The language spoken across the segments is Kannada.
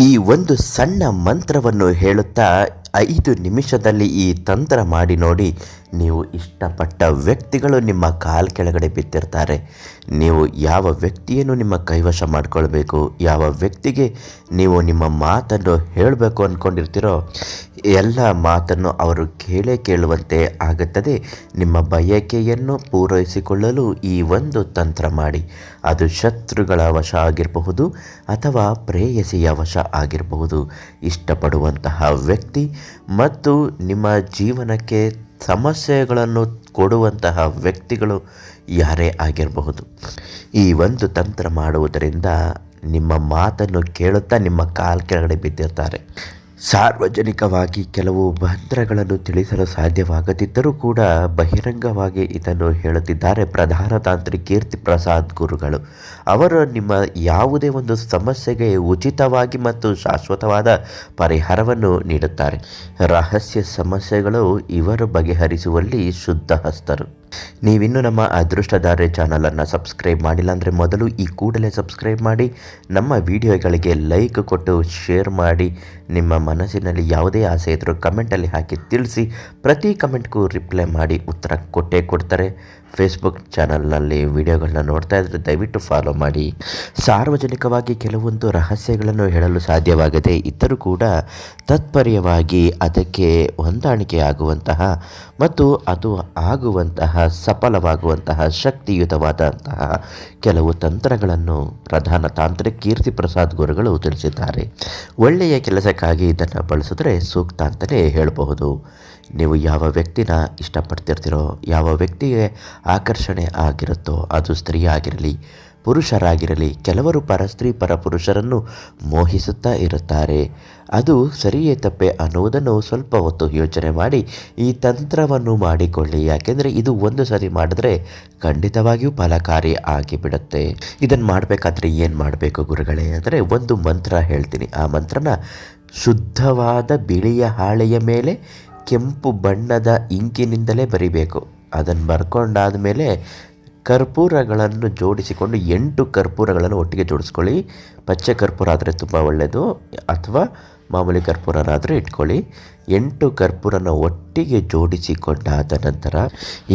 ಈ ಒಂದು ಸಣ್ಣ ಮಂತ್ರವನ್ನು ಹೇಳುತ್ತಾ 5 ನಿಮಿಷದಲ್ಲಿ ಈ ತಂತ್ರ ಮಾಡಿ ನೋಡಿ. ನೀವು ಇಷ್ಟಪಟ್ಟ ವ್ಯಕ್ತಿಗಳು ನಿಮ್ಮ ಕಾಲು ಕೆಳಗಡೆ ಬಿದ್ದಿರ್ತಾರೆ. ನೀವು ಯಾವ ವ್ಯಕ್ತಿಯನ್ನು ನಿಮ್ಮ ಕೈವಶ ಮಾಡಿಕೊಳ್ಬೇಕು, ಯಾವ ವ್ಯಕ್ತಿಗೆ ನೀವು ನಿಮ್ಮ ಮಾತನ್ನು ಹೇಳಬೇಕು ಅಂದ್ಕೊಂಡಿರ್ತೀರೋ ಎಲ್ಲ ಮಾತನ್ನು ಅವರು ಕೇಳುವಂತೆ ಆಗುತ್ತದೆ. ನಿಮ್ಮ ಬಯಕೆಯನ್ನು ಪೂರೈಸಿಕೊಳ್ಳಲು ಈ ಒಂದು ತಂತ್ರ ಮಾಡಿ. ಅದು ಶತ್ರುಗಳ ವಶ ಆಗಿರಬಹುದು ಅಥವಾ ಪ್ರೇಯಸಿಯ ವಶ ಆಗಿರಬಹುದು. ಇಷ್ಟಪಡುವಂತಹ ವ್ಯಕ್ತಿ ಮತ್ತು ನಿಮ್ಮ ಜೀವನಕ್ಕೆ ಸಮಸ್ಯೆಗಳನ್ನು ಕೊಡುವಂತಹ ವ್ಯಕ್ತಿಗಳು ಯಾರೇ ಆಗಿರಬಹುದು. ಈ ಒಂದು ತಂತ್ರ ಮಾಡುವುದರಿಂದ ನಿಮ್ಮ ಮಾತನ್ನು ಕೇಳುತ್ತಾ ನಿಮ್ಮ ಕಾಲು ಕೆಳಗಡೆ ಬಿದ್ದಿರ್ತಾರೆ. ಸಾರ್ವಜನಿಕವಾಗಿ ಕೆಲವು ಮಂತ್ರಗಳನ್ನು ತಿಳಿಸಲು ಸಾಧ್ಯವಾಗದಿದ್ದರೂ ಕೂಡ ಬಹಿರಂಗವಾಗಿ ಇದನ್ನು ಹೇಳುತ್ತಿದ್ದಾರೆ ಪ್ರಧಾನ ತಾಂತ್ರಿಕ ಕೀರ್ತಿ ಪ್ರಸಾದ್ ಗುರುಗಳು. ಅವರು ನಿಮ್ಮ ಯಾವುದೇ ಒಂದು ಸಮಸ್ಯೆಗೆ ಉಚಿತವಾಗಿ ಮತ್ತು ಶಾಶ್ವತವಾದ ಪರಿಹಾರವನ್ನು ನೀಡುತ್ತಾರೆ. ರಹಸ್ಯ ಸಮಸ್ಯೆಗಳು ಇವರು ಬಗೆಹರಿಸುವಲ್ಲಿ ಶುದ್ಧ ಹಸ್ತರು. ನೀವಿನ್ನೂ ನಮ್ಮ ಅದೃಷ್ಟಧಾರೆ ಚಾನಲನ್ನು ಸಬ್ಸ್ಕ್ರೈಬ್ ಮಾಡಿಲ್ಲ ಅಂದರೆ ಮೊದಲು ಈ ಕೂಡಲೇ ಸಬ್ಸ್ಕ್ರೈಬ್ ಮಾಡಿ, ನಮ್ಮ ವಿಡಿಯೋಗಳಿಗೆ ಲೈಕ್ ಕೊಟ್ಟು ಶೇರ್ ಮಾಡಿ. ನಿಮ್ಮ ಮನಸ್ಸಿನಲ್ಲಿ ಯಾವುದೇ ಆಸೆ ಇದ್ದರೂ ಕಮೆಂಟಲ್ಲಿ ಹಾಕಿ ತಿಳಿಸಿ. ಪ್ರತಿ ಕಮೆಂಟ್ಗೂ ರಿಪ್ಲೈ ಮಾಡಿ ಉತ್ತರ ಕೊಡ್ತಾರೆ. ಫೇಸ್ಬುಕ್ ಚಾನಲ್ನಲ್ಲಿ ವಿಡಿಯೋಗಳನ್ನ ನೋಡ್ತಾ ಇದ್ದರೆ ದಯವಿಟ್ಟು ಫಾಲೋ ಮಾಡಿ. ಸಾರ್ವಜನಿಕವಾಗಿ ಕೆಲವೊಂದು ರಹಸ್ಯಗಳನ್ನು ಹೇಳಲು ಸಾಧ್ಯವಾಗದೇ ಇದ್ದರೂ ಕೂಡ ತತ್ಪರ್ಯವಾಗಿ ಅದಕ್ಕೆ ಹೊಂದಾಣಿಕೆಯಾಗುವಂತಹ ಮತ್ತು ಅದು ಆಗುವಂತಹ ಸಫಲವಾಗುವಂತಹ ಶಕ್ತಿಯುತವಾದಂತಹ ಕೆಲವು ತಂತ್ರಗಳನ್ನು ಪ್ರಧಾನ ತಾಂತ್ರಿಕ ಕೀರ್ತಿ ಪ್ರಸಾದ್ ಗುರುಗಳು ತಿಳಿಸಿದ್ದಾರೆ. ಒಳ್ಳೆಯ ಕೆಲಸಕ್ಕಾಗಿ ಇದನ್ನು ಬಳಸಿದ್ರೆ ಸೂಕ್ತ ಅಂತಲೇ ಹೇಳಬಹುದು. ನೀವು ಯಾವ ವ್ಯಕ್ತಿನ ಇಷ್ಟಪಡ್ತಿರ್ತೀರೋ, ಯಾವ ವ್ಯಕ್ತಿಗೆ ಆಕರ್ಷಣೆ ಆಗಿರುತ್ತೋ, ಅದು ಸ್ತ್ರೀ ಆಗಿರಲಿ ಪುರುಷರಾಗಿರಲಿ, ಕೆಲವರು ಪರಸ್ತ್ರೀ ಪರ ಪುರುಷರನ್ನು ಮೋಹಿಸುತ್ತಾ ಇರುತ್ತಾರೆ. ಅದು ಸರಿಯೇ ತಪ್ಪೆ ಅನ್ನುವುದನ್ನು ಸ್ವಲ್ಪ ಹೊತ್ತು ಯೋಚನೆ ಮಾಡಿ ಈ ತಂತ್ರವನ್ನು ಮಾಡಿಕೊಳ್ಳಿ. ಯಾಕೆಂದರೆ ಇದು ಒಂದು ಸರಿ ಮಾಡಿದ್ರೆ ಖಂಡಿತವಾಗಿಯೂ ಫಲಕಾರಿ ಆಗಿಬಿಡುತ್ತೆ. ಇದನ್ನು ಮಾಡಬೇಕಾದ್ರೆ ಏನು ಮಾಡಬೇಕು ಗುರುಗಳೇ ಅಂದರೆ, ಒಂದು ಮಂತ್ರ ಹೇಳ್ತೀನಿ. ಆ ಮಂತ್ರನ ಶುದ್ಧವಾದ ಬಿಳಿಯ ಹಾಳೆಯ ಮೇಲೆ ಕೆಂಪು ಬಣ್ಣದ ಇಂಕಿನಿಂದಲೇ ಬರಿಬೇಕು. ಅದನ್ನು ಬರ್ಕೊಂಡಾದ ಮೇಲೆ ಕರ್ಪೂರಗಳನ್ನು ಜೋಡಿಸಿಕೊಂಡು 8 ಕರ್ಪೂರಗಳನ್ನು ಒಟ್ಟಿಗೆ ಜೋಡಿಸ್ಕೊಳ್ಳಿ. ಪಚ್ಚೆ ಕರ್ಪೂರ ಆದರೆ ತುಂಬ ಒಳ್ಳೆಯದು, ಅಥವಾ ಮಾಮೂಲಿ ಕರ್ಪೂರನಾದರೆ ಇಟ್ಕೊಳ್ಳಿ. 8 ಕರ್ಪೂರನ ಒಟ್ಟಿಗೆ ಜೋಡಿಸಿಕೊಂಡಾದ ನಂತರ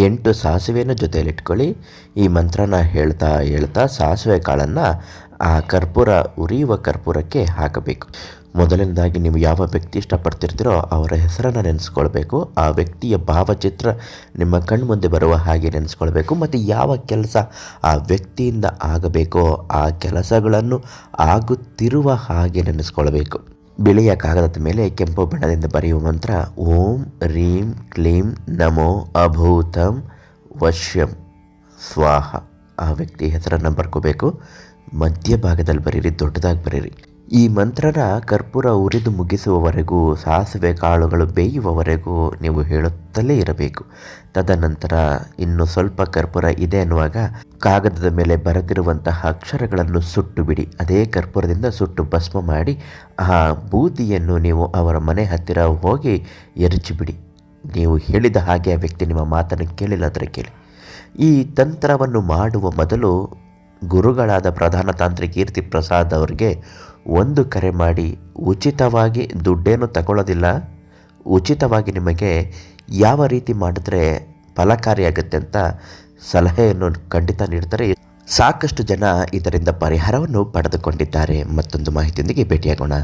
8 ಸಾಸಿವೆಯನ್ನು ಜೊತೆಯಲ್ಲಿ ಇಟ್ಕೊಳ್ಳಿ. ಈ ಮಂತ್ರನ ಹೇಳ್ತಾ ಸಾಸಿವೆ ಕಾಳನ್ನು ಆ ಕರ್ಪೂರ ಉರಿಯುವ ಕರ್ಪೂರಕ್ಕೆ ಹಾಕಬೇಕು. ಮೊದಲನೇದಾಗಿ ನೀವು ಯಾವ ವ್ಯಕ್ತಿ ಇಷ್ಟಪಡ್ತಿರ್ತೀರೋ ಅವರ ಹೆಸರನ್ನು ನೆನೆಸ್ಕೊಳ್ಬೇಕು. ಆ ವ್ಯಕ್ತಿಯ ಭಾವಚಿತ್ರ ನಿಮ್ಮ ಕಣ್ಮುಂದೆ ಬರುವ ಹಾಗೆ ನೆನೆಸ್ಕೊಳ್ಬೇಕು. ಮತ್ತು ಯಾವ ಕೆಲಸ ಆ ವ್ಯಕ್ತಿಯಿಂದ ಆಗಬೇಕೋ ಆ ಕೆಲಸಗಳನ್ನು ಆಗುತ್ತಿರುವ ಹಾಗೆ ನೆನೆಸ್ಕೊಳ್ಬೇಕು. ಬಿಳಿಯ ಕಾಗದದ ಮೇಲೆ ಕೆಂಪು ಬಣ್ಣದಿಂದ ಬರೆಯುವ ಮಂತ್ರ ಓಂ ರೀಂ ಕ್ಲೀಂ ನಮೋ ಅಭೂತಂ ವಶ್ಯಂ ಸ್ವಾಹ. ಆ ವ್ಯಕ್ತಿ ಹೆಸರನ್ನು ಬರ್ಕೋಬೇಕು. ಮಧ್ಯಭಾಗದಲ್ಲಿ ಬರೀರಿ, ದೊಡ್ಡದಾಗಿ ಬರೀರಿ. ಈ ಮಂತ್ರನ ಕರ್ಪೂರ ಉರಿದು ಮುಗಿಸುವವರೆಗೂ, ಸಾಸಿವೆ ಕಾಳುಗಳು ಬೇಯುವವರೆಗೂ ನೀವು ಹೇಳುತ್ತಲೇ ಇರಬೇಕು. ತದನಂತರ ಇನ್ನು ಸ್ವಲ್ಪ ಕರ್ಪೂರ ಇದೆ ಅನ್ನುವಾಗ ಕಾಗದದ ಮೇಲೆ ಬರೆದಿರುವಂತಹ ಅಕ್ಷರಗಳನ್ನು ಸುಟ್ಟು ಬಿಡಿ. ಅದೇ ಕರ್ಪೂರದಿಂದ ಸುಟ್ಟು ಭಸ್ಮ ಮಾಡಿ ಆ ಬೂದಿಯನ್ನು ನೀವು ಅವರ ಮನೆ ಹತ್ತಿರ ಹೋಗಿ ಎರಚಿಬಿಡಿ. ನೀವು ಹೇಳಿದ ಹಾಗೆ ಆ ವ್ಯಕ್ತಿ ನಿಮ್ಮ ಮಾತನ್ನು ಕೇಳಿಲ್ಲ ಅಂದರೆ ಕೇಳಿ. ಈ ತಂತ್ರವನ್ನು ಮಾಡುವ ಮೊದಲು ಗುರುಗಳಾದ ಪ್ರಧಾನ ತಾಂತ್ರಿಕ ಕೀರ್ತಿ ಪ್ರಸಾದ್ ಅವರಿಗೆ ಒಂದು ಕರೆ ಮಾಡಿ, ಉಚಿತವಾಗಿ ದುಡ್ಡೇನು ತಗೊಳ್ಳೋದಿಲ್ಲ, ಉಚಿತವಾಗಿ ನಿಮಗೆ ಯಾವ ರೀತಿ ಮಾಡಿದ್ರೆ ಫಲಕಾರಿಯಾಗುತ್ತೆ ಅಂತ ಸಲಹೆಯನ್ನು ಖಂಡಿತ ನೀಡ್ತಾರೆ. ಸಾಕಷ್ಟು ಜನ ಇದರಿಂದ ಪರಿಹಾರವನ್ನು ಪಡೆದುಕೊಂಡಿದ್ದಾರೆ. ಮತ್ತೊಂದು ಮಾಹಿತಿಯೊಂದಿಗೆ ಭೇಟಿಯಾಗೋಣ.